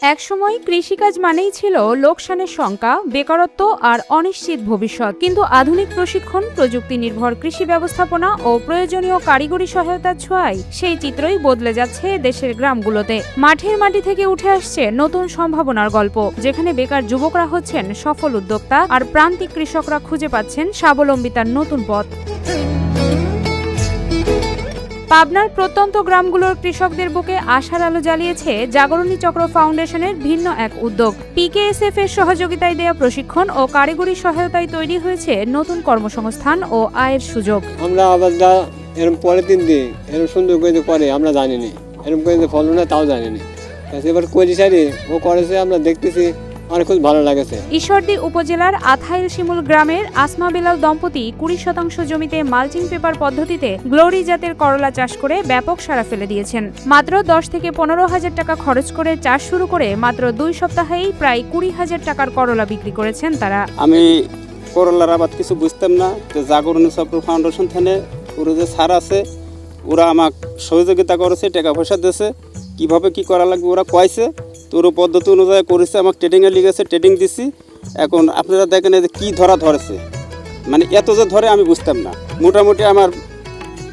একসময় কৃষিকাজ মানেই ছিল লোকসানের শঙ্কা, বেকারত্ব আর অনিশ্চিত ভবিষ্যৎ। কিন্তু আধুনিক প্রশিক্ষণ, প্রযুক্তি নির্ভর কৃষি ব্যবস্থাপনা ও প্রয়োজনীয় কারিগরি সহায়তার ছোঁয়ায় সেই চিত্রই বদলে যাচ্ছে দেশের গ্রামগুলোতে। মাঠের মাটি থেকে উঠে আসছে নতুন সম্ভাবনার গল্প, যেখানে বেকার যুবকরা হচ্ছেন সফল উদ্যোক্তা আর প্রান্তিক কৃষকরা খুঁজে পাচ্ছেন স্বাবলম্বিতার নতুন পথ। পাবনার প্রত্যন্ত গ্রামগুলোর কৃষকদের বুকে আশার আলো জ্বালিয়েছে জাগরণী চক্র ফাউন্ডেশনের ভিন্ন এক উদ্যোগ। পিকেএসএফ এর সহযোগিতায় দেয়া প্রশিক্ষণ ও কারিগরি সহায়তায় তৈরি হয়েছে নতুন কর্মসংস্থান ও আয়ের সুযোগ। আমরা আবার এরকম পরে 3 দিন এরকম সুন্দর করে করে আমরা জানিনি, এরকম করে ফলন না তাও জানিনি। এবার করি সারি ও করেছে, আমরা দেখতেছি আমার খুব ভালো লাগেছে। ঈশ্বরদী উপজেলার আথাইল শিমুল গ্রামের আসমা বেলাল দম্পতি 20% জমিতে মালচিং পেপার পদ্ধতিতে গ্লোরি জাতের করলা চাষ করে ব্যাপক সাড়া ফেলে দিয়েছেন। মাত্র 10 থেকে 15 হাজার টাকা খরচ করে চাষ শুরু করে মাত্র 2 সপ্তাহেই প্রায় 20,000 টাকার করলা বিক্রি করেছেন তারা। আমি করলার আবাদ কিছু বুঝতাম না, তো জাগরণী চক্র ফাউন্ডেশন থেকে ওরা যে স্যার আছে ওরা আমাকে সহযোগিতা করেছে, টাকা পয়সা দিয়েছে, কীভাবে কী করা লাগবে ওরা কয়েছে, তোর পদ্ধতি অনুযায়ী করেছে, আমাকে ট্রেডিংয়ে লিখেছে, ট্রেডিং দিছি। এখন আপনারা দেখেন যে কী ধরেছে, মানে এত যে ধরে আমি বুঝতাম না। মোটামুটি আমার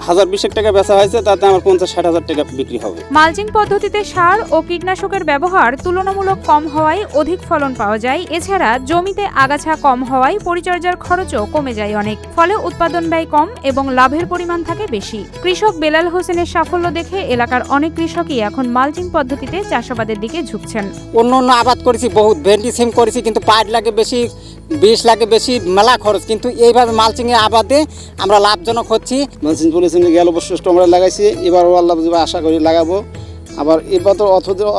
1020 টাকা বেচা হয়েছে, তাতে আমার 50-60 হাজার টাকা বিক্রি হবে। মালচিং পদ্ধতিতে সার ও কীটনাশকের ব্যবহার তুলনামূলক কম হওয়ায় অধিক ফলন পাওয়া যায়। এছাড়া জমিতে আগাছা কম হওয়ায় পরিচর্যার খরচও কমে যায় অনেক, ফলে উৎপাদন ব্যয় কম এবং লাভের পরিমাণ থাকে বেশি। কৃষক বেলাল হোসেনের সাফল্য দেখে এলাকার অনেক কৃষকই এখন মালচিং পদ্ধতিতে চাষাবাদের দিকে ঝুঁকছেন। অন্য আবাদ করেছি, বহুত ভেন্ডি সিম করেছি, কিন্তু পাট লাগে বেশি, বিষ লাগে বেশি, মেলা খরচ। কিন্তু এইভাবে মালচিং এর আবাদে আমরা লাভজনক হচ্ছি। মালচিং পলিসি গেল বছর আমরা লাগাইছি, এবার আল্লাহ আশা করি লাগাবো। আবার এবার তো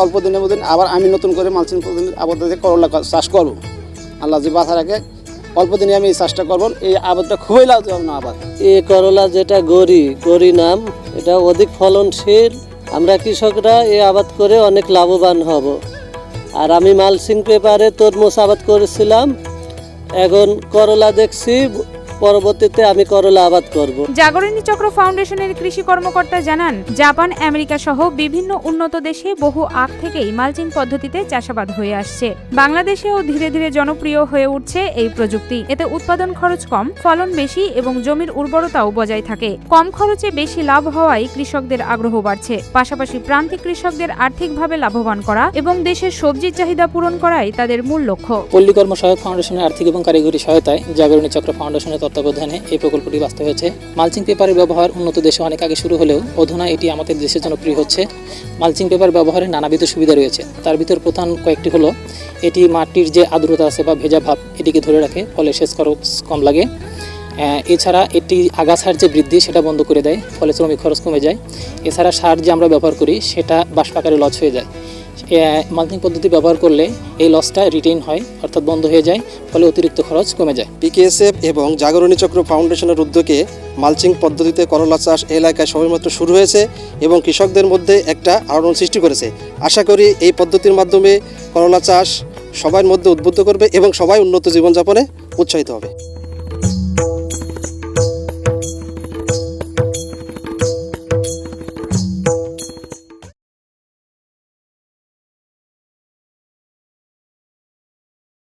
অল্প দিনের মধ্যে আবার আমি নতুন করে মালচিং আবাদে করলা চাষ করবো। আল্লাহ যে বাধা রাখে অল্প দিনে আমি এই চাষটা করবো। এই আবাদটা খুবই লাভজনক আবাদ। এই করলা যেটা গরি নাম, এটা অধিক ফলনশীল। আমরা কৃষকরা এই আবাদ করে অনেক লাভবান হব। আর আমি মালচিং পেপারে তরমুজ আবাদ করেছিলাম, এখন করলা দেখছি, পরবর্তীতে আমি করলা আবাদ করব। জাগরণী চক্র ফাউন্ডেশনের কৃষি কর্মকর্তা জানান, জাপান, আমেরিকা সহ বিভিন্ন উন্নত দেশে বহু আগ থেকেই মালচিং পদ্ধতিতে চাষাবাদ হয়ে আসছে। বাংলাদেশেও ধীরে ধীরে জনপ্রিয় হয়ে উঠছে এই প্রযুক্তি। এতে উৎপাদন খরচ কম, ফলন বেশি এবং জমির উর্বরতাও বজায় থাকে। কম খরচে বেশি লাভ হওয়ায় কৃষকদের আগ্রহ বাড়ছে। পাশাপাশি প্রান্তিক কৃষকদের আর্থিকভাবে লাভবান করা এবং দেশের সবজির চাহিদা পূরণ করাই তাদের মূল লক্ষ্য। পল্লী কর্ম সহায়ক ফাউন্ডেশনের আর্থিক এবং কারিগরি সহায়তায় জাগরণী চক্র ফাউন্ডেশনের তত্ত্বাবধানে এই প্রকল্পটি বাস্তব হয়েছে। মালচিং পেপারের ব্যবহার উন্নত দেশে অনেক আগে শুরু হলেও অধুনা এটি আমাদের দেশের জনপ্রিয় হচ্ছে। মালচিং পেপার ব্যবহারে নানাবিধ সুবিধা রয়েছে। তার ভিতর প্রধান কয়েকটি হলো, এটি মাটির যে আর্দ্রতা আছে বা ভেজা ভাব এটিকে ধরে রাখে, ফলে সেচ খরচ কম লাগে। এছাড়া এটি আগাছার যে বৃদ্ধি সেটা বন্ধ করে দেয়, ফলে শ্রমিক খরচ কমে যায়। এছাড়া সার যে আমরা ব্যবহার করি সেটা বাষ্পাকারে লস হয়ে যায়। মালচিং পদ্ধতি ব্যবহার করলে এই লসটা রিটেইন হয়, অর্থাৎ বন্ধ হয়ে যায়, ফলে অতিরিক্ত খরচ কমে যায়। পিকেএসএফ এবং জাগরণী চক্র ফাউন্ডেশনের উদ্যোগে মালচিং পদ্ধতিতে করলা চাষ এলাকায় সবেমাত্র শুরু হয়েছে এবং কৃষকদের মধ্যে একটা আলোড়ন সৃষ্টি করেছে। আশা করি এই পদ্ধতির মাধ্যমে করলা চাষ সবার মধ্যে উদ্বুদ্ধ করবে এবং সবাই উন্নত জীবনযাপনে উৎসাহিত হবে।